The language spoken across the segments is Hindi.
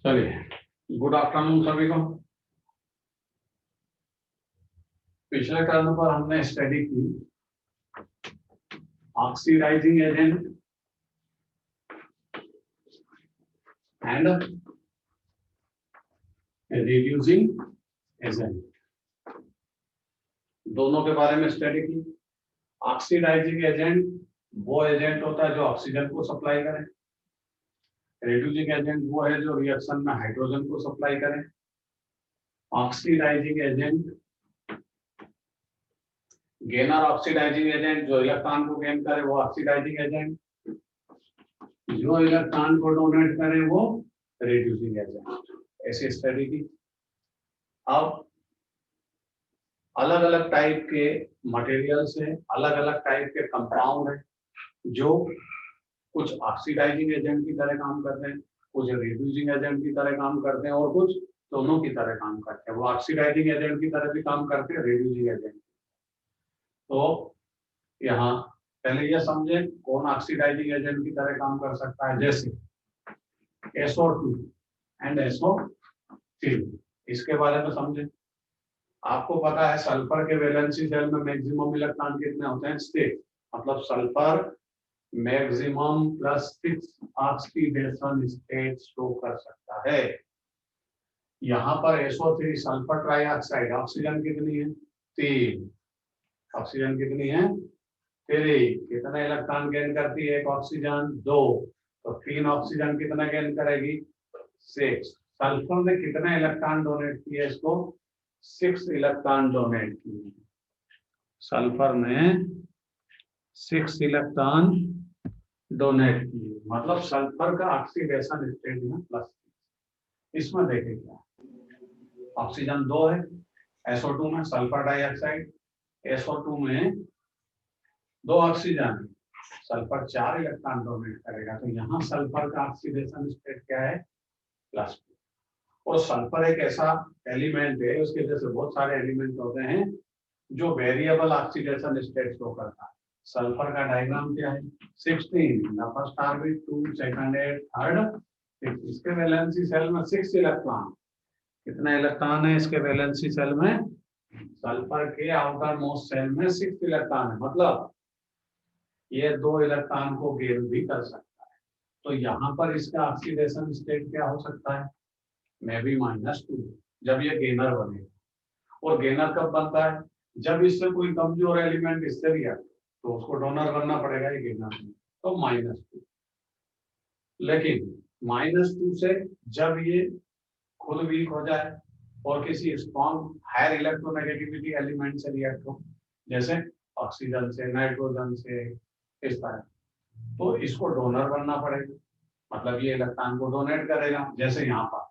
चलिए, गुड आफ्टरनून सभी को। पिछले टर्न पर हमने स्टडी की oxidising agent and reducing agent, दोनों के बारे में स्टडी की। ऑक्सीडाइजिंग एजेंट वो एजेंट होता है जो ऑक्सीजन को सप्लाई करे। रिड्यूसिंग एजेंट वो है जो रिएक्शन में हाइड्रोजन को सप्लाई करे। Oxidising agent gainer, oxidising agent जो इलेक्ट्रॉन को गेन करे वो ऑक्सीडाइजिंग एजेंट, जो इलेक्ट्रॉन को डोनेट करे वो रिड्यूसिंग एजेंट। ऐसी स्टडी की। अब अलग अलग टाइप के मटेरियल से अलग अलग टाइप के कंपाउंड है जो कुछ ऑक्सीडाइजिंग एजेंट की तरह काम करते हैं, कुछ रिड्यूसिंग एजेंट की तरह काम करते हैं और कुछ दोनों की तरह काम करते हैं। वो ऑक्सीडाइजिंग एजेंट की तरह भी काम करते हैं, रिड्यूसिंग एजेंट। तो यहाँ पहले ये समझे कौन ऑक्सीडाइजिंग एजेंट की तरह काम कर सकता है। जैसे SO2 एंड SO3, इसके बारे में समझे। आपको पता है सल्फर के वैलेंसी शेल में मैक्सिमम इलेक्ट्रॉन कितने होते हैं? 6। मतलब sulphur maximum +6 oxidation state show कर सकता है। यहाँ पर SO3 सल्फर ट्राइऑक्साइड, ऑक्सीजन कितनी है? 3। ऑक्सीजन कितनी है? 3। कितने इलेक्ट्रॉन गेन करती है एक ऑक्सीजन? 2। तो 3 ऑक्सीजन कितना गेन करेगी? 6। सल्फर ने कितने इलेक्ट्रॉन डोनेट किए इसको? 6 इलेक्ट्रॉन डोनेट किए। सल्फर ने 6 इलेक्ट्रॉन डोनेट किए, मतलब सल्फर का ऑक्सीडेशन स्टेट में +6। इसमें देखें क्या, ऑक्सीजन 2 है SO2 में, सल्फर डाइऑक्साइड SO2 में 2 ऑक्सीजन, सल्फर 4 इलेक्ट्रॉन डोनेट करेगा। तो यहाँ सल्फर का ऑक्सीडेशन स्टेट क्या है? +2। और सल्फर एक ऐसा एलिमेंट है, उसके जैसे बहुत सारे एलिमेंट होते हैं जो वेरिएबल ऑक्सीडेशन स्टेट शो करता है। सल्फर का डायग्राम क्या है? 16, फर्स्ट ऑर्बिट 2, सेकंड 8, थर्ड 6। इसके वैलेंसी सेल में 6 इलेक्ट्रॉन। कितने इलेक्ट्रॉन है इसके वैलेंसी सेल में? सल्फर के आउटर मोस्ट सेल में 6 इलेक्ट्रॉन है, मतलब ये 2 इलेक्ट्रॉन को गेन भी कर सकता है। तो यहाँ पर इसका ऑक्सीडेशन स्टेट क्या हो सकता है? मे बी -2, जब ये गेनर बनेगा। और गेनर कब बनता है? जब इससे कोई कमजोर एलिमेंट इससे भी आता है तो उसको डोनर बनना पड़ेगा, ये गेनर में। तो -2। लेकिन -2 से जब ये खुद वीक हो जाए और किसी स्ट्रॉन्ग हायर इलेक्ट्रोनेगेटिविटी एलिमेंट से रिएक्ट हो, जैसे ऑक्सीजन से, नाइट्रोजन से, इस तरह, तो इसको डोनर बनना पड़ेगा। मतलब ये इलेक्ट्रॉन को डोनेट करेगा। जैसे यहाँ पर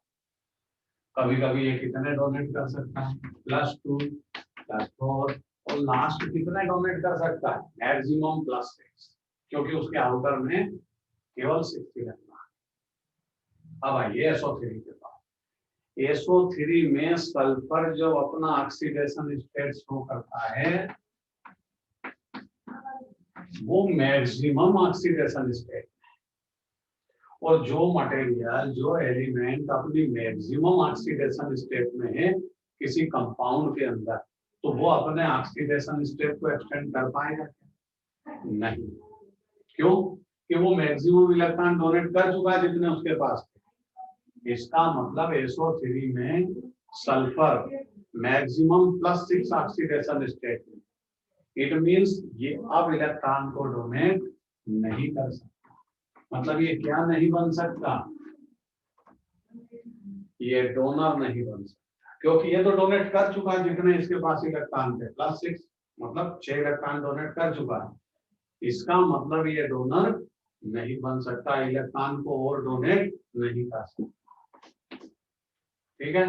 कभी कभी ये कितने डोनेट कर सकता है? +2, +4, और लास्ट कितने डोनेट कर सकता है? मैक्सिमम +6, क्योंकि उसके आउटर में केवल 6 इलेक्ट्रॉन। अब आइए SO3 के पास। SO3 में सल्फर जो अपना ऑक्सीडेशन स्टेट शो करता है वो मैक्सिमम ऑक्सीडेशन स्टेट, और जो मटेरियल, जो एलिमेंट अपनी मैक्सिमम ऑक्सीडेशन स्टेट में है किसी कंपाउंड के अंदर, तो वो अपने ऑक्सीडेशन स्टेट को एक्सटेंड कर पाएगा? नहीं। क्यों? कि वो मैक्सिमम इलेक्ट्रॉन डोनेट कर चुका है जितने उसके पास थे। इसका मतलब SO3 में सल्फर मैक्सिमम +6 ऑक्सीडेशन स्टेट में, इट मींस ये अब इलेक्ट्रॉन को डोनेट नहीं कर सकता। मतलब ये क्या नहीं बन सकता? ये डोनर नहीं बन सकता, क्योंकि ये तो डोनेट कर चुका है जितने इसके पास इलेक्ट्रॉन थे, +6, मतलब 6 इलेक्ट्रॉन डोनेट कर चुका है। इसका मतलब ये डोनर नहीं बन सकता, इलेक्ट्रॉन को और डोनेट नहीं कर सकता। ठीक है,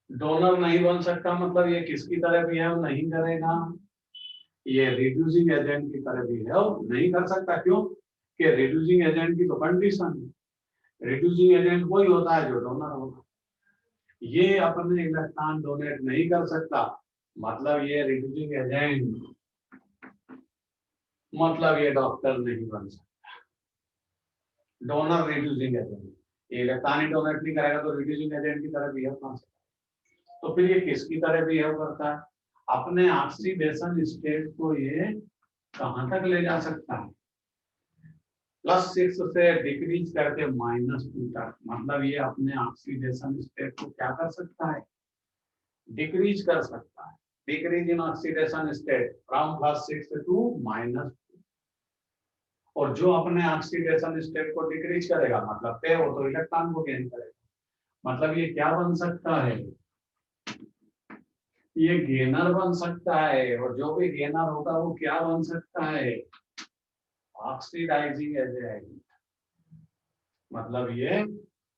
डोनर नहीं बन सकता, मतलब ये किसकी तरह बिहेव नहीं करेगा? ये रिड्यूसिंग एजेंट की तरह बिहेव नहीं कर सकता। क्यों? कि रिड्यूसिंग एजेंट की तो कंडीशन है, रिड्यूसिंग एजेंट वही होता है जो डोनर होगा। ये अपने इलेक्ट्रॉन डोनेट नहीं कर सकता, मतलब ये रिड्यूसिंग एजेंट, मतलब ये डॉक्टर नहीं बन सकता। डोनर रिड्यूसिंग एजेंट, ये इलेक्ट्रॉन ही डोनेट नहीं करेगा तो रिड्यूसिंग एजेंट की तरह बिहेव कहाँ से? तो फिर ये किसकी तरह बिहेव करता है? अपने ऑक्सीडेशन स्टेट को ये कहां तक ले जा सकता है? +6 से डिक्रीज करके -2 तक। मतलब ये अपने ऑक्सीडेशन स्टेट को क्या कर सकता है? डिक्रीज कर सकता है। Decrease in oxidation state from +6 to -2। और जो अपने ऑक्सीडेशन स्टेट को डिक्रीज करेगा मतलब पे वो तो इलेक्ट्रॉन को गेन करेगा। मतलब ये क्या बन सकता है? ये गेनर बन सकता है। और जो भी गेनर होगा वो क्या बन सकता है? Oxidising agent. मतलब ये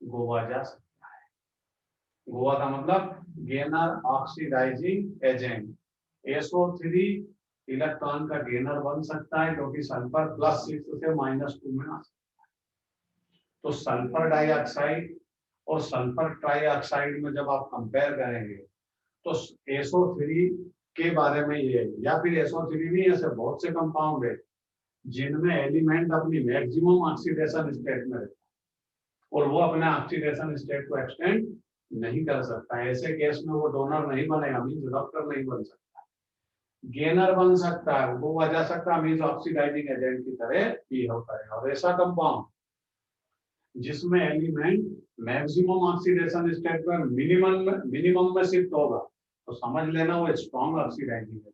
गोवा जा सकता है। गोवा का मतलब gainer oxidising agent. SO3 electron का गेनर बन सकता है क्योंकि सल्फर +6 से -2 में आ सकता है। तो सल्फर डाइऑक्साइड और सल्फर ट्राइऑक्साइड में जब आप कंपेयर करेंगे तो SO3 के बारे में ये, या फिर SO3 भी ऐसे बहुत से कंपाउंड है जिनमें एलिमेंट अपनी मैक्सिमम ऑक्सीडेशन स्टेट में रहता है और वो अपने ऑक्सीडेशन स्टेट को एक्सटेंड नहीं कर सकता। ऐसे केस में वो डोनर नहीं बनेगा, मींस डॉक्टर नहीं बन सकता। गेनर बन सकता है, वो वजह सकता है, मींस ऑक्सीडाइजिंग एजेंट की तरह भी होता है। और ऐसा कंपाउंड जिसमें एलिमेंट मैक्सिमम ऑक्सीडेशन स्टेट पर मिनिमम में शिफ्ट होगा तो समझ लेना वो स्ट्रॉन्ग ऑक्सीडाइजिंग है।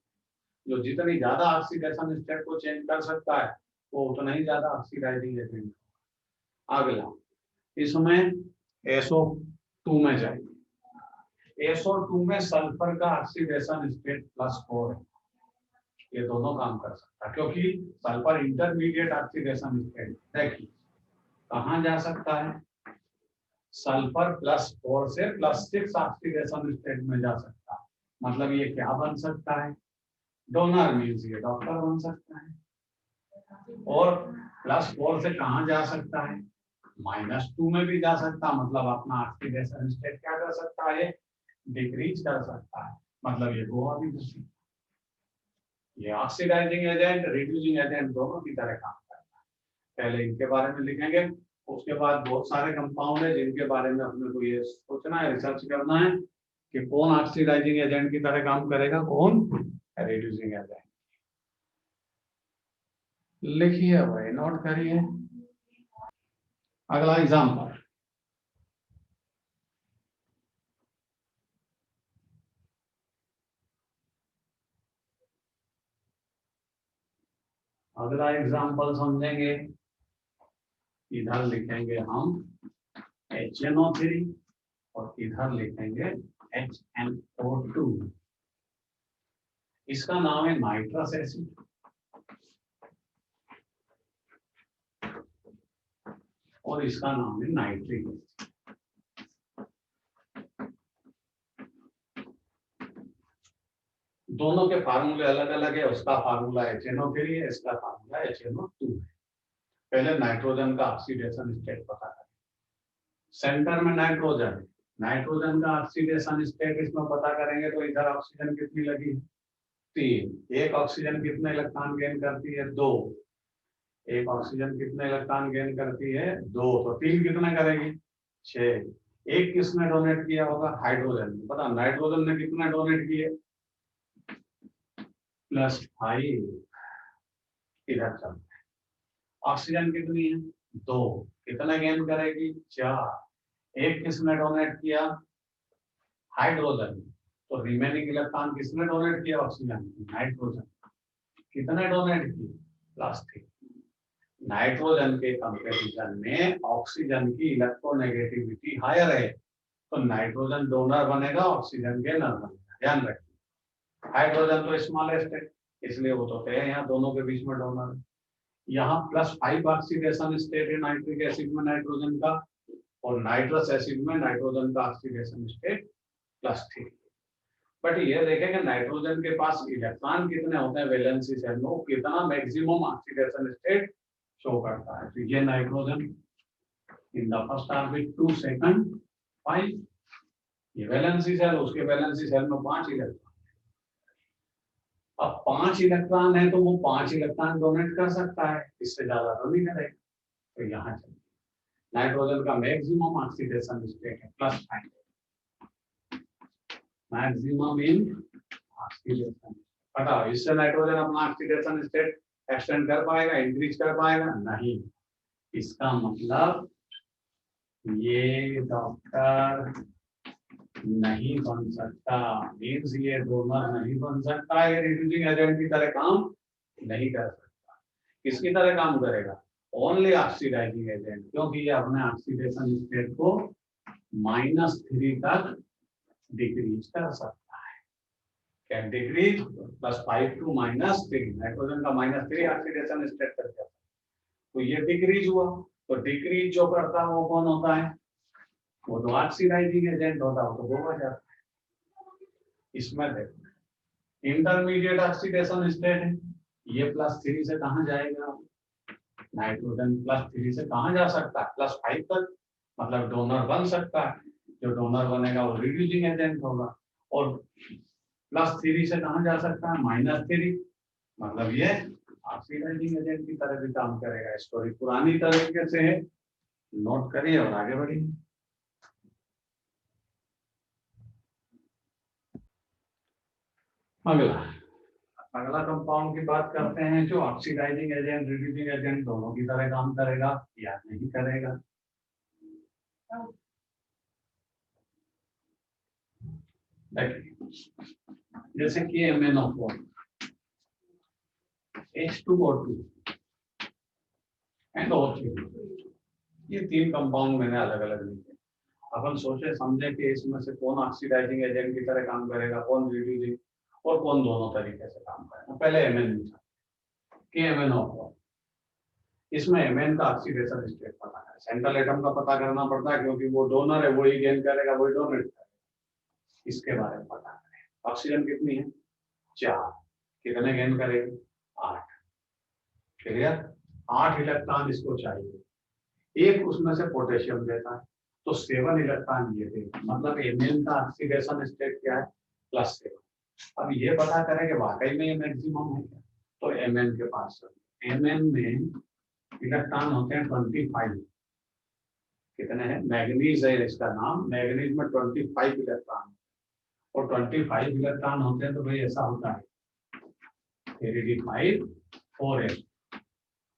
जो जितनी ज्यादा ऑक्सीडेशन स्टेट को चेंज कर सकता है वो उतना ही ज्यादा ऑक्सीडाइजिंग एजेंट। अगला इसमें SO2 में जाएंगे। SO2 में सल्फर का ऑक्सीडेशन स्टेट +4 है। ये दोनों काम कर सकता है क्योंकि सल्फर इंटरमीडिएट ऑक्सीडेशन स्टेट। देखिए कहां जा सकता है? सल्फर +4 से +6 ऑक्सीडेशन स्टेट में जा सकता है। मतलब ये क्या बन सकता है? डोनर, मीन्स ये डॉक्टर बन सकता है। और +4 से कहां जा सकता है? -2 में भी जा सकता है। मतलब अपना ऑक्सीडेशन स्टेट क्या कर सकता है? डिक्रीज कर सकता है। मतलब ये गोवा भी कर सकता है। ये ऑक्सीडाइजिंग एजेंट, रिड्यूसिंग एजेंट दोनों की तरह काम करता है। पहले इनके बारे में लिखेंगे, उसके बाद बहुत सारे कंपाउंड है जिनके बारे में अपने को ये सोचना है, रिसर्च करना है कि कौन ऑक्सीडाइजिंग एजेंट की तरह काम करेगा, कौन रिड्यूसिंग एजेंट। लिखिए भाई, नोट करिए। अगला एग्जाम्पल, अगला एग्जाम्पल समझेंगे। इधर लिखेंगे हम HNO3 और इधर लिखेंगे HNO2। इसका नाम है नाइट्रस एसिड और इसका नाम है नाइट्रिक एसिड। दोनों के फार्मूले अलग अलग है। उसका फार्मूला HNO3 है, इसका फार्मूला HNO2 है। पहले नाइट्रोजन का ऑक्सीडेशन स्टेट पता करें। सेंटर में नाइट्रोजन, नाइट्रोजन का ऑक्सीडेशन स्टेट इसमें पता करेंगे तो इधर ऑक्सीजन कितनी लगी? 3। एक ऑक्सीजन कितने इलेक्ट्रॉन गेन करती है? 2। एक ऑक्सीजन कितने इलेक्ट्रॉन गेन करती है? 2। तो 3 कितने करेगी? 6। एक किसने डोनेट किया होगा? हाइड्रोजन। पता नाइट्रोजन ने कितने डोनेट किए? +5। इधर चल, ऑक्सीजन कितनी है? 2। कितना गेन करेगी? 4। एक किसने डोनेट किया? हाइड्रोजन। तो रिमेनिंग इलेक्ट्रॉन किसने डोनेट किया? ऑक्सीजन। नाइट्रोजन। कितने डोनेट किए? +3। नाइट्रोजन के कंपैरिजन में ऑक्सीजन की इलेक्ट्रोनेगेटिविटी हायर है तो नाइट्रोजन डोनर बनेगा, ऑक्सीजन गेनर बनेगा। ध्यान रखिए, हाइड्रोजन तो स्मॉलेस्ट है इसलिए वो तो है यहाँ दोनों के बीच में डोनर है। यहाँ +5 ऑक्सीडेशन स्टेट है नाइट्रिक एसिड में नाइट्रोजन का, और नाइट्रस एसिड में नाइट्रोजन का ऑक्सीडेशन स्टेट +3। बट ये देखेंगे नाइट्रोजन के पास इलेक्ट्रॉन कितने होते हैं वैलेंसी शेल में, कितना मैक्सिमम ऑक्सीडेशन स्टेट शो करता है। तो ये nitrogen in the first orbit 2 second 5, ये वैलेंसी शेल, उसके वैलेंसी शेल में 5 इलेक्ट्रॉन। अब 5 इलेक्ट्रॉन है तो वो 5 इलेक्ट्रॉन डोनेट कर सकता है, इससे ज्यादा तो नहीं करेगा। तो यहाँ चलिए, नाइट्रोजन का मैक्सिमम ऑक्सीडेशन स्टेट है +5, मैक्सिमम इन ऑक्सीडेशन। बताओ इससे नाइट्रोजन अपना ऑक्सीडेशन स्टेट एक्सटेंड कर पाएगा, इंक्रीज कर पाएगा? नहीं। इसका मतलब ये डॉक्टर नहीं बन सकता, मीन्स ये डोनर नहीं बन सकता, ये रिड्यूसिंग एजेंट की तरह काम नहीं कर सकता। किसकी तरह काम करेगा? ओनली ऑक्सीडाइजिंग एजेंट, क्योंकि ये अपने ऑक्सीडेशन स्टेट को -3 तक डिक्रीज कर सकता है। कैन डिक्रीज +5 to -3, नाइट्रोजन का -3 ऑक्सीडेशन स्टेट कर जाता है, तो ये डिक्रीज हुआ। तो डिक्रीज जो करता है वो कौन होता है? वो तो ऑक्सीडाइजिंग एजेंट होता है, वो तो वो हो जाता है। इसमें देखो इंटरमीडिएट ऑक्सीडेशन स्टेट है, ये +3 से कहाँ जाएगा? नाइट्रोजन +3 से कहाँ जा सकता है? +5 तक, मतलब डोनर बन सकता है। जो डोनर बनेगा वो रिड्यूसिंग एजेंट होगा, और +3 से कहाँ जा सकता है? -3, मतलब ये ऑक्सीडाइजिंग एजेंट की तरह भी काम करेगा। स्टोरी पुरानी तरीके से है, नोट करिए और आगे बढ़िए। अगला कंपाउंड की बात करते हैं जो ऑक्सीडाइजिंग एजेंट रिड्यूसिंग एजेंट दोनों की तरह काम करेगा या नहीं करेगा। देखिए जैसे कि MnO4, H2O2 एंड O3, ये 3 कंपाउंड मैंने अलग अलग लिखे। अपन सोचे समझे कि इसमें से कौन ऑक्सीडाइजिंग एजेंट की तरह काम करेगा, कौन रिड्यूसिंग, और कौन दोनों तरीके से काम करेगा। पहले MnO4, इसमें Mn का ऑक्सीडेशन स्टेट पता है, सेंट्रल एटम का पता करना पड़ता है, क्योंकि वो डोनर है, वही गेन करेगा, वही डोनेट करेगा। इसके बारे में पता करें। ऑक्सीजन कितनी है? 4, कितने गेन करेगी? 8। क्लियर? 8 इलेक्ट्रॉन इसको चाहिए, एक उसमें से पोटेशियम देता है, तो 7 इलेक्ट्रॉन ये देगा, मतलब Mn का ऑक्सीडेशन स्टेट क्या है? +7। अब ये पता करें कि वाकई में ये मैक्सिमम है क्या, तो Mn के पास Mn में इलेक्ट्रॉन होते हैं 25। कितने हैं? मैग्नीज है इसका नाम, मैग्नीज में 25 इलेक्ट्रॉन, और 25 इलेक्ट्रॉन होते हैं, तो भाई ऐसा होता है 3d5 4s,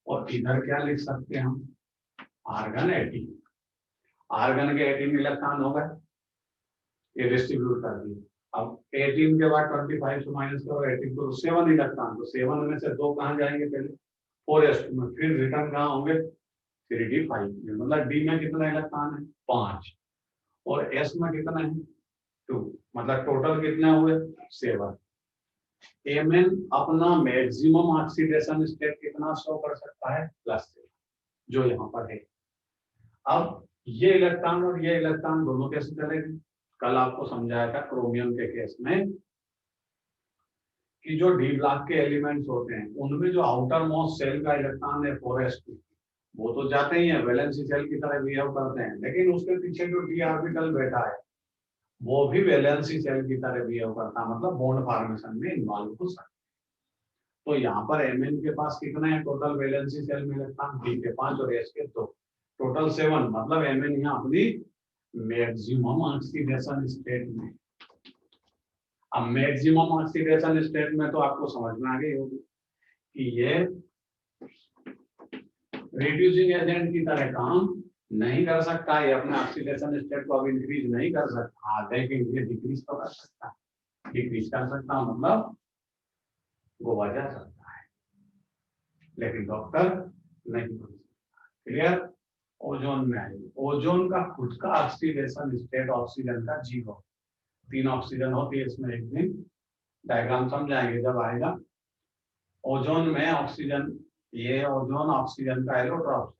और इधर क्या लिख सकते हैं हम? आर्गन 18, आर्गन के 18 इलेक्ट्रॉन हो गए, ये डिस्ट्रीब्यूट कर दिए। अब 18 के बाद 25 से माइनस करो 18 को, 7 इलेक्ट्रॉन, तो 7 में से 2 कहाँ जाएंगे? पहले 4s में, फिर रिटर्न कहाँ होंगे? 3d5 में, मतलब d में कितना इलेक्ट्रॉन है? 5, और s में कितना है? 2, मतलब टोटल कितने हुए? 7। Mn अपना मैक्सिमम ऑक्सीडेशन स्टेट कितना शो कर सकता है? +7, जो यहाँ पर है। अब ये इलेक्ट्रॉन और ये इलेक्ट्रॉन दोनों कैसे चलेंगे? कल आपको समझाया था क्रोमियम के केस में कि जो डी ब्लॉक के एलिमेंट्स होते हैं उनमें जो आउटर मोस्ट सेल का इलेक्ट्रॉन है 4s2, वो तो जाते ही है, वैलेंसी सेल की तरह बिहेव करते हैं, लेकिन उसके पीछे जो d ऑर्बिटल बैठा है वो भी वैलेंसी सेल की तरह बिहेव करता है, मतलब बॉन्ड फॉर्मेशन में इन्वॉल्व हो सकता है। तो यहाँ पर Mn के पास कितना है टोटल वैलेंसी सेल में इलेक्ट्रॉन? d के 5 और s के 2, टोटल 7, मतलब Mn यहाँ अपनी मैक्सिमम ऑक्सीडेशन स्टेट में। अब मैक्सिमम ऑक्सीडेशन स्टेट में तो आपको समझ में आ गई होगी कि ये रिड्यूसिंग एजेंट की तरह काम नहीं कर सकता, ये अपने ऑक्सीडेशन स्टेट को अब इंक्रीज नहीं कर सकता, लेकिन ये डिक्रीज तो कर सकता है। डिक्रीज कर सकता मतलब गोवा जा सकता है, लेकिन डॉक्टर नहीं बन सकता। क्लियर? ओजोन में आएगी, ओजोन का खुद का ऑक्सीडेशन स्टेट ऑक्सीजन का 0, 3 ऑक्सीजन होती है इसमें, एक दिन डायग्राम समझाएंगे जब आएगा। ओजोन में ऑक्सीजन, ये ओजोन ऑक्सीजन का एलोट्रॉप,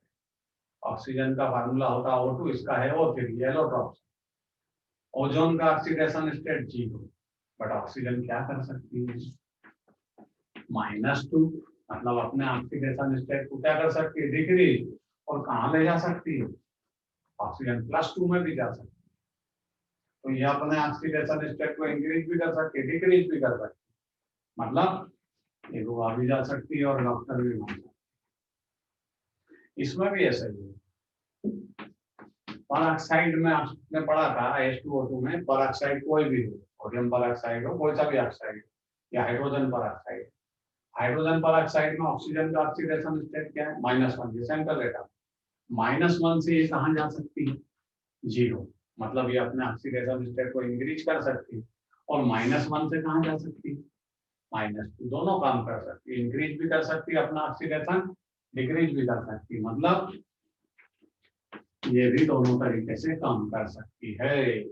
ऑक्सीजन का फार्मूला होता है O2, इसका है O3, ये एलोट्रॉप। ओजोन का ऑक्सीडेशन स्टेट 0, बट ऑक्सीजन क्या कर सकती है? -2, मतलब अपने ऑक्सीडेशन स्टेट को क्या कर सकती है? डिक्रीज, और कहाँ ले जा सकती है? ऑक्सीजन +2 में भी जा सकती है। तो ये अपने ऑक्सीडेशन स्टेट को इंक्रीज भी कर सकती है, डिक्रीज भी कर सकती है, मतलब ये गोवा भी जा सकती है और डॉक्टर भी बन सकती है। इसमें भी ऐसा ही है, परऑक्साइड में आपने पढ़ा था H2O2 में परऑक्साइड कोई भी हो, सोडियम परऑक्साइड हो, कोई सा भी ऑक्साइड या हाइड्रोजन परऑक्साइड। हाइड्रोजन परऑक्साइड में ऑक्सीजन का ऑक्सीडेशन स्टेट क्या है? -1। ये सेंट्रल एटम -1 से ये कहाँ जा सकती है? 0। मतलब ये अपने ऑक्सीडेशन स्टेट को इंक्रीज कर सकती है। और -1 से कहाँ जा सकती है? -2। दोनों काम कर सकती है, इंक्रीज भी कर सकती है अपना ऑक्सीडेशन, डिक्रीज भी कर सकती है। मतलब ये भी दोनों तरीके से काम कर सकती है।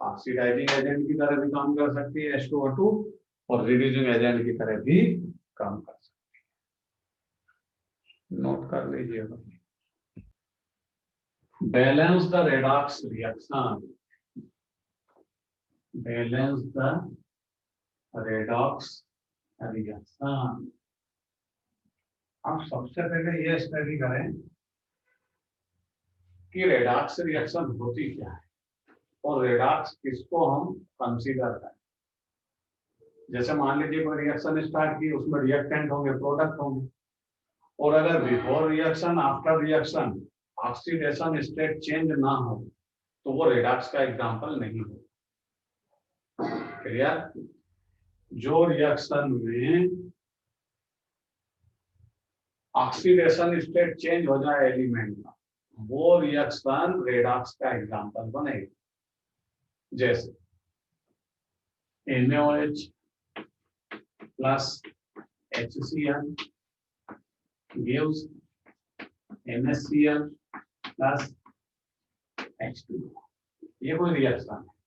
ऑक्सीडाइजिंग एजेंट की तरह भी काम कर सकती है H2O2 और रिड्यूसिंग एजेंट की तरह भी काम कर सकती है। नोट कर लीजिएगा। Balance the redox reaction, balance the redox reaction. आप सबसे पहले ये स्टडी करें कि रेडॉक्स रिएक्शन होती क्या है और रेडॉक्स किसको हम कंसीडर करें। जैसे मान लीजिए कोई रिएक्शन स्टार्ट की, उसमें रिएक्टेंट होंगे, प्रोडक्ट होंगे, और अगर before reaction after reaction oxidation state change ना हो तो वो रेडॉक्स का एग्जांपल नहीं हो। क्लियर? जो रिएक्शन में ऑक्सीडेशन स्टेट चेंज हो जाए एलिमेंट का, वो रिएक्शन रेडॉक्स का एग्जांपल बनेगा। जैसे NaOH plus HCl gives NaCl plus H2O। ये कोई रिएक्शन है।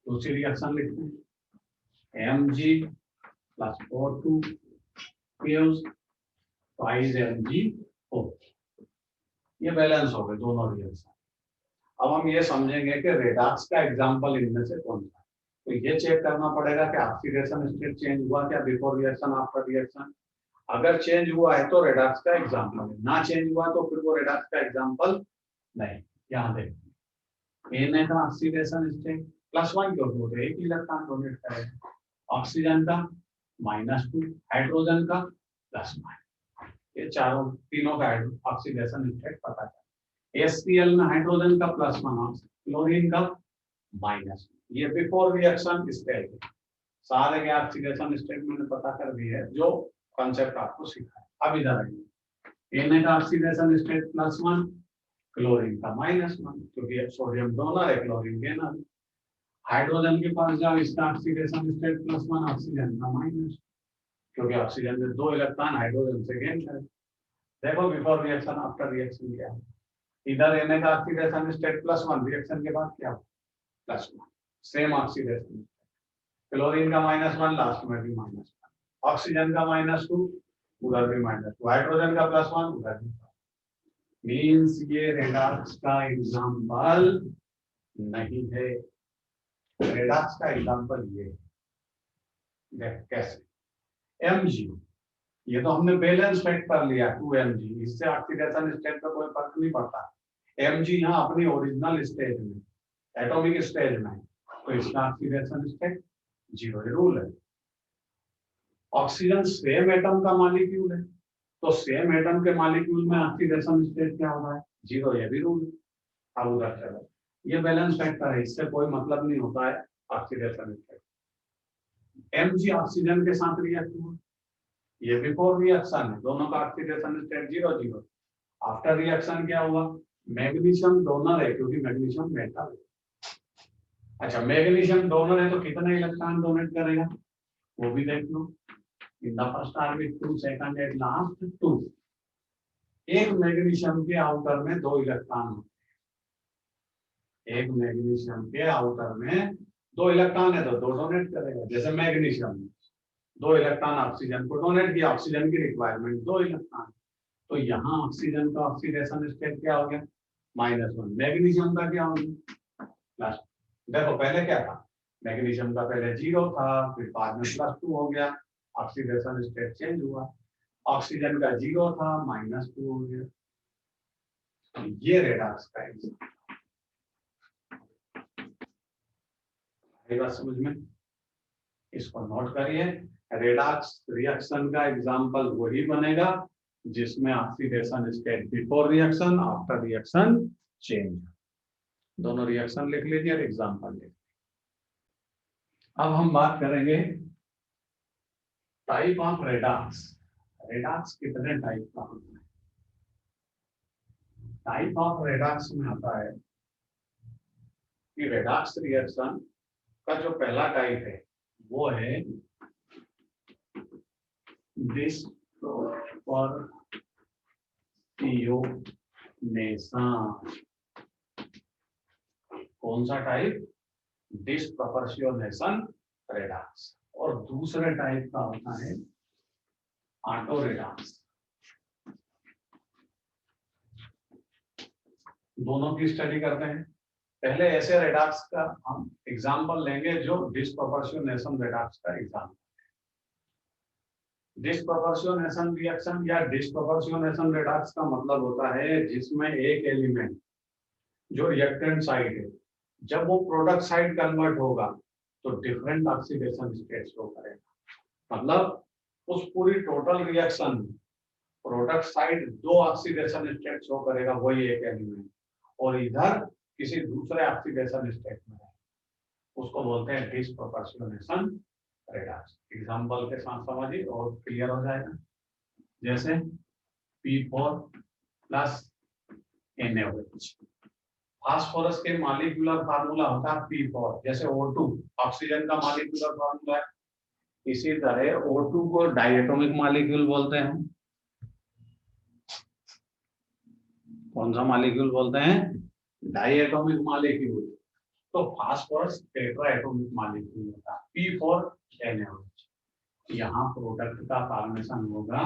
दूसरी रिएक्शन लिखते हैं Mg plus O2 gives 5MgO। ये बैलेंस हो गए दोनों रिएक्शन। अब हम ये समझेंगे कि रेडॉक्स का एग्जांपल इनमें से कौन सा है। तो ये चेक करना पड़ेगा कि ऑक्सीडेशन स्टेट चेंज हुआ क्या बिफोर रिएक्शन आफ्टर रिएक्शन। अगर चेंज हुआ है तो रेडॉक्स का एग्जांपल है, ना चेंज हुआ तो फिर वो रेडॉक्स का एग्जांपल नहीं। यहाँ देखिए Na का ऑक्सीडेशन स्टेट +1 क्यों होता है? एक इलेक्ट्रॉन डोनेट करेगा। ऑक्सीजन का -2, हाइड्रोजन का +1। ये चारों तीनों का ऑक्सीडेशन स्टेट पता है। HCl में हाइड्रोजन का +1, क्लोरीन का -1। ये बिफोर रिएक्शन स्टेट है। सारे के ऑक्सीडेशन स्टेट मैंने पता कर दी है, जो कॉन्सेप्ट आपको सिखा है। अब इधर आइए, Na का ऑक्सीडेशन स्टेट +1, क्लोरीन का -1, क्योंकि सोडियम डोनर है, क्लोरीन गेनर। हाइड्रोजन के पास जाओ, इसका ऑक्सीडेशन स्टेट +1, ऑक्सीजन का -, क्योंकि ऑक्सीजन में 2 इलेक्ट्रॉन हाइड्रोजन से गेन करें। देखो बिफोर रिएक्शन आफ्टर रिएक्शन क्या है। इधर Na का ऑक्सीडेशन स्टेट +1, रिएक्शन के बाद क्या हो? +1, सेम ऑक्सीडेशन। क्लोरीन का -1, लास्ट में भी -1। ऑक्सीजन का -2, उधर भी -2। हाइड्रोजन का +1, उधर भी। मीन्स ये रेडॉक्स का एग्जांपल नहीं है। रेडॉक्स का एग्जांपल ये देख कैसे। Mg, ये तो हमने बैलेंस फैक्ट कर लिया 2Mg, इससे ऑक्सीडेशन स्टेट पर कोई फर्क नहीं पड़ता। Mg यहाँ अपनी ओरिजिनल स्टेज में, एटॉमिक स्टेज में, तो इसका ऑक्सीडेशन स्टेट 0 रूल है। ऑक्सीजन सेम एटम का मॉलिक्यूल है, तो सेम एटम के मॉलिक्यूल में ऑक्सीडेशन स्टेट क्या होगा? 0। ये भी रूल है। अब उधर चलो, ये बैलेंस फैक्टर है, इससे कोई मतलब नहीं होता है ऑक्सीडेशन स्टेट। Mg ऑक्सीजन के साथ रिएक्ट हुआ, ये बिफोर रिएक्शन है, दोनों का ऑक्सीडेशन स्टेट 0। आफ्टर रिएक्शन क्या हुआ? मैग्नीशियम डोनर है, क्योंकि मैग्नीशियम मेटल है। अच्छा, मैग्नीशियम डोनर है तो कितने इलेक्ट्रॉन डोनेट करेगा वो भी देख लो। In the first orbit 2, second at last 2। एक मैग्नीशियम के आउटर में 2 इलेक्ट्रॉन होते हैं। एक मैग्नीशियम के आउटर में 2 इलेक्ट्रॉन है तो 2 डोनेट करेगा। जैसे मैग्नीशियम 2 इलेक्ट्रॉन ऑक्सीजन को डोनेट किया, ऑक्सीजन की रिक्वायरमेंट 2 इलेक्ट्रॉन, तो यहाँ ऑक्सीजन का ऑक्सीडेशन स्टेट क्या हो गया? -1। मैग्नीशियम का क्या हो गया? प्लस। देखो पहले क्या था, मैग्नीशियम का पहले 0 था, फिर बाद में +2 हो गया, ऑक्सीडेशन स्टेट चेंज हुआ। ऑक्सीजन का 0 था, -2 हो गया। ये रेडॉक्स का बात समझ में? इसको नोट करिए। रेडॉक्स रिएक्शन का एग्जांपल वही बनेगा जिसमें oxidation state before reaction, after reaction change. दोनों रिएक्शन लिख लीजिए और एग्जाम्पल लिख लीजिए। अब हम बात करेंगे टाइप ऑफ रेडॉक्स। रेडॉक्स कितने टाइप का होता है? टाइप ऑफ रेडॉक्स में आता है कि रेडॉक्स रिएक्शन का जो पहला टाइप है वो है डिस्प्रोपोर्शनेशन। कौन सा टाइप? Disproportionation redox. और दूसरे टाइप का होता है ऑटो रेडॉक्स। दोनों की स्टडी करते हैं। पहले ऐसे रेडॉक्स का हम एग्जांपल लेंगे जो डिस्प्रोपोर्शनेशन रेडॉक्स का एग्जांपल। डिस्प्रोपोर्शनेशन रिएक्शन या डिस्प्रोपोर्शनेशन रेडॉक्स का मतलब होता है जिसमें एक एलिमेंट जो रिएक्टेंट साइड है, जब वो प्रोडक्ट साइड कन्वर्ट होगा तो डिफरेंट ऑक्सीडेशन स्टेट शो करेगा। मतलब उस पूरी टोटल रिएक्शन में प्रोडक्ट साइड दो ऑक्सीडेशन स्टेट शो करेगा वही एक एलिमेंट, और इधर किसी दूसरे ऑक्सीडेशन स्टेट में है, उसको बोलते हैं डिस्प्रोपोर्शनेशन रेडॉक्स। एग्जांपल के साथ समझिए और क्लियर हो जाएगा। जैसे P4 प्लस NaOH। फास्फोरस के मॉलिक्यूलर फार्मूला होता है P4, जैसे O2 ऑक्सीजन का मॉलिक्यूलर फार्मूला है, इसी तरह O2 को डायटोमिक मॉलिक्यूल बोलते हैं। कौन सा मॉलिक्यूल बोलते हैं? Diatomic molecule. तो फास्फोरस टेट्राएटोमिक मॉलिक्यूल होता है P4NaOH। यहाँ प्रोडक्ट का फॉर्मेशन होगा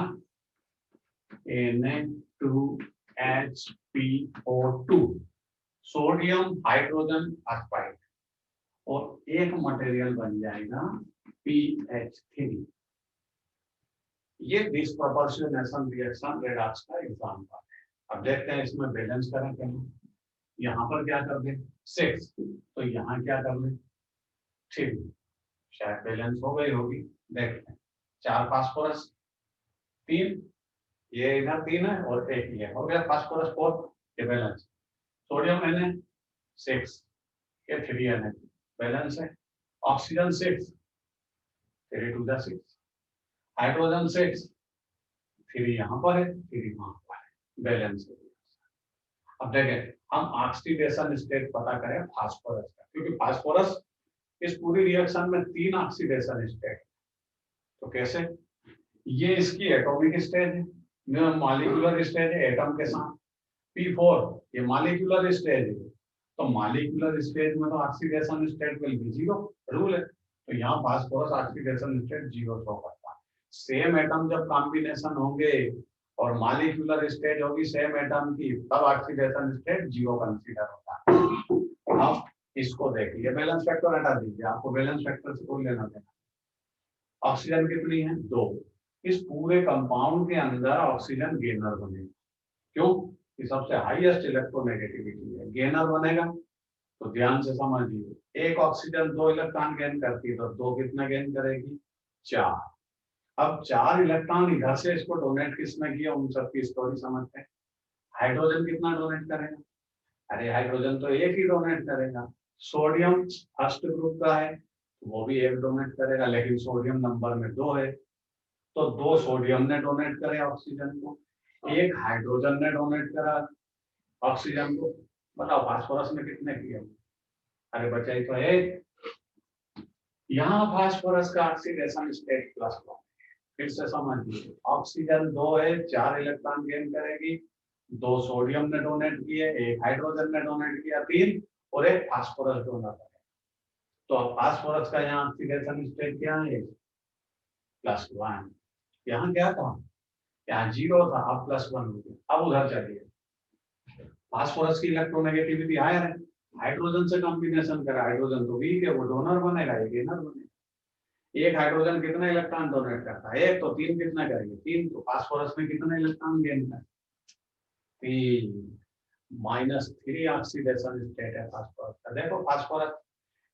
Na2HPO2, सोडियम हाइड्रोजन फॉस्फाइड, और एक मटेरियल बन जाएगा PH3। ये डिस्प्रोपोर्शनेशन रिएक्शन रेडॉक्स का एग्जांपल है। अब देखते हैं इसमें बैलेंस करें क्या। यहाँ पर क्या कर दें 6, तो यहाँ क्या कर लें 3, शायद बैलेंस हो गई होगी। देखते हैं 4 फास्फोरस 3, ये इधर 3 है और एक ये हो गया फास्फोरस 4, ये बैलेंस। सोडियम Na6, ये 3Na बैलेंस है। ऑक्सीजन 6, 3 2 6, हाइड्रोजन 6, 3 यहाँ पर है 3 वहां पर है, बैलेंस है। अब देखें हम ऑक्सीडेशन स्टेट पता करें फास्फोरस का, क्योंकि फास्फोरस इस पूरी रिएक्शन में 3 ऑक्सीडेशन स्टेट। तो कैसे? ये इसकी एटॉमिक स्टेज है, मॉलिक्यूलर स्टेज है एटम के साथ। P4 ये मॉलिक्यूलर स्टेज है, तो मॉलिक्यूलर स्टेज में तो oxidation state will be 0, rule है। तो यहाँ फास्फोरस ऑक्सीडेशन स्टेट 0 शो करता है। सेम एटम जब कॉम्बिनेशन होंगे और मॉलिक्यूलर स्टेज होगी सेम एटम की, तब ऑक्सीडेशन स्टेट 0 कंसीडर होता है। अब इसको देखिए, बैलेंस फैक्टर हटा दीजिए, आपको बैलेंस फैक्टर से कोई लेना देना। ऑक्सीजन कितनी है 2, इस पूरे कंपाउंड के अंदर ऑक्सीजन गेनर बनेगा। क्यों? कि सबसे हाईएस्ट इलेक्ट्रोनेगेटिविटी है, गेनर बनेगा। तो ध्यान से समझिए, एक ऑक्सीजन 2 इलेक्ट्रॉन गेन करती है, तो 2 कितना गेन करेगी 4। अब 4 इलेक्ट्रॉन इधर से इसको डोनेट किसने किया, उन सबकी स्टोरी समझते हैं। हाइड्रोजन कितना डोनेट करेगा? अरे हाइड्रोजन तो एक ही डोनेट करेगा। सोडियम फर्स्ट ग्रुप का है, वो भी एक डोनेट करेगा, लेकिन सोडियम नंबर में 2 है, तो 2 सोडियम ने डोनेट करे ऑक्सीजन को, 1 हाइड्रोजन ने डोनेट करा ऑक्सीजन को। बताओ फास्फोरस ने कितने किए? अरे बच्चा तो एक। यहाँ फास्फोरस का ऑक्सीडेशन स्टेट +1। फिर से समझिए, ऑक्सीजन 2 है, 4 इलेक्ट्रॉन गेन करेगी, 2 सोडियम ने डोनेट किए, 1 हाइड्रोजन ने डोनेट किया 3, और 1 फास्फोरस डोनेट करेगा। तो फास्फोरस का यहाँ ऑक्सीडेशन स्टेट क्या है +1। यहाँ क्या था, यहाँ 0 था, अब +1 हो गया। अब उधर चलिए, फास्फोरस की इलेक्ट्रोनेगेटिविटी हायर है, हाइड्रोजन से कॉम्बिनेशन करा, हाइड्रोजन तो वीक है, वो डोनर बनेगा, ये गेनर बनेगा। एक हाइड्रोजन कितना इलेक्ट्रॉन डोनेट करता है 1, तो 3 कितना करेंगे 3, तो फास्फोरस में कितना इलेक्ट्रॉन गेन करता है 3, -3 ऑक्सीडेशन स्टेट है फास्फोरस का। देखो फास्फोरस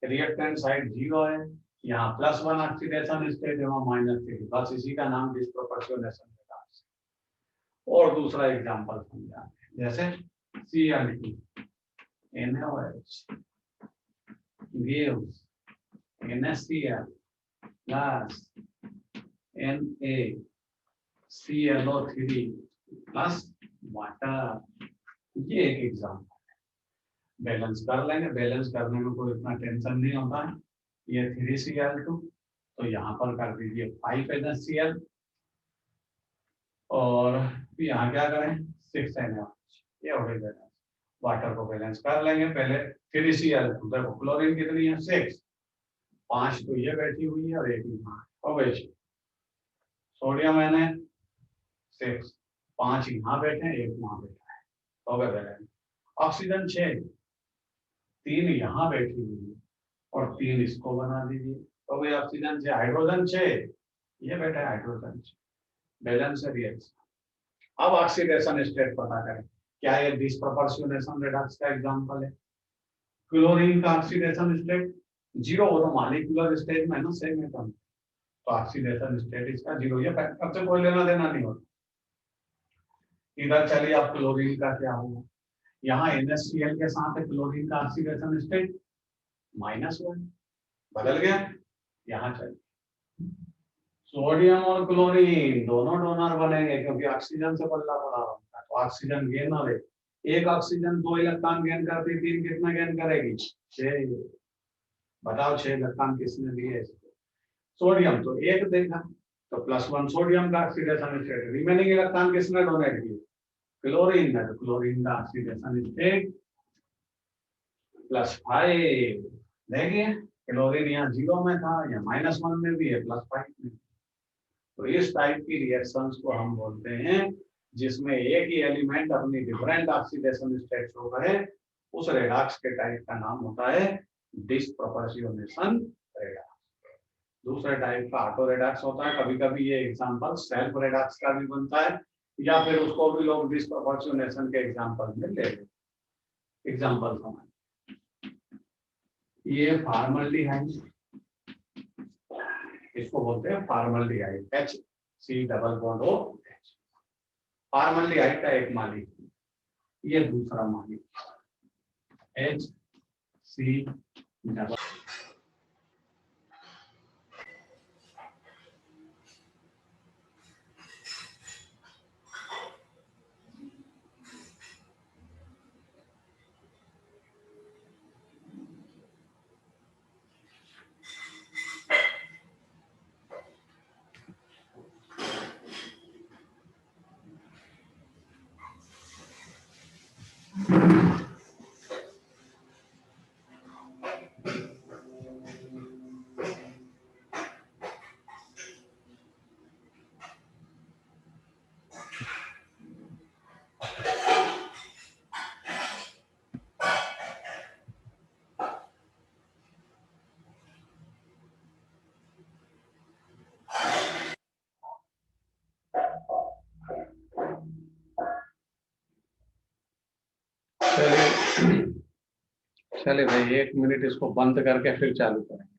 रिएक्टेंट साइड 0 है, यहाँ +1 ऑक्सीडेशन स्टेट है, वहाँ -3, बस इसी का नाम डिस्प्रोपोर्शनेशन रेडॉक्स। और दूसरा एग्जांपल समझा, जैसे Cl2 NaOH gives NaCl plus NaClO3 plus water. ये एक एग्जांपल है, बैलेंस कर लेंगे, बैलेंस करने में कोई इतना टेंशन नहीं होता है। ये 3Cl2 तो यहाँ पर कर दीजिए 5 NaCl और यहाँ क्या करें 6 NaOH, ये हो गई बैलेंस। वाटर को बैलेंस कर लेंगे, पहले 3Cl2 देखो क्लोरीन कितनी है 6, 5 तो ये बैठी हुई है और 1 यहाँ हो गई। सोडियम Na6, 5 यहाँ बैठे हैं 1 वहां बैठा है, हो गए बैलेंस। ऑक्सीजन 6, 3 यहाँ बैठी हुई है और 3 इसको बना दीजिए, तो भाई ऑक्सीजन 6, हाइड्रोजन 6 ये बैठा है, हाइड्रोजन 6 बैलेंस है रिएक्शन। अब ऑक्सीडेशन स्टेट पता करें, क्या ये डिसप्रोपोर्शनेशन रिडक्स का एग्जांपल है? क्लोरीन का ऑक्सीडेशन स्टेट 0 हो तो मॉलिक्यूलर स्टेट में ना सेम है, तो ऑक्सीडेशन स्टेट इसका 0, ये फैक्टर से कोई लेना देना नहीं होता। इधर चलिए अब क्लोरीन का क्या होगा, यहाँ NaCl के साथ है क्लोरीन का ऑक्सीडेशन स्टेट -1 बदल गया। यहाँ चलिए सोडियम और क्लोरीन दोनों डोनर बनेंगे क्योंकि ऑक्सीजन से बदला पड़ा होता है, तो ऑक्सीजन गेन हो रही, एक ऑक्सीजन 2 इलेक्ट्रॉन गेन करती है, 3 कितना गेन करेगी 6, बताओ 6 इलेक्ट्रॉन किसने दिए इसको? सोडियम तो 1 देगा तो +1 सोडियम का ऑक्सीडेशन स्टेट, रिमेनिंग इलेक्ट्रॉन किसने डोनेट किए? क्लोरीन है, तो क्लोरीन का ऑक्सीडेशन स्टेट +5। देखिए क्लोरीन यहाँ 0 में था, यहाँ -1 में भी है, +5 में। तो इस टाइप की रिएक्शंस को हम बोलते हैं जिसमें एक ही एलिमेंट अपनी डिफरेंट ऑक्सीडेशन स्टेट शो करे, उस रेडॉक्स के टाइप का नाम होता है डिसप्रोपोर्शनेशन रेडॉक्स। दूसरे टाइप का ऑटो रेडॉक्स होता है, कभी कभी ये एग्जांपल सेल्फ रेडॉक्स का भी बनता है, या फिर उसको भी लोग डिसप्रोपोर्शनेशन के एग्जांपल में ले लेते। एग्जांपल समझ, ये फॉर्मल्डिहाइड, इसको बोलते हैं फॉर्मल्डिहाइड, HC≡OH। फॉर्मल्डिहाइड का एक मॉलिक्यूल, ये दूसरा मॉलिक्यूल HC≡। चलिए भाई 1 मिनट इसको बंद करके फिर चालू करें।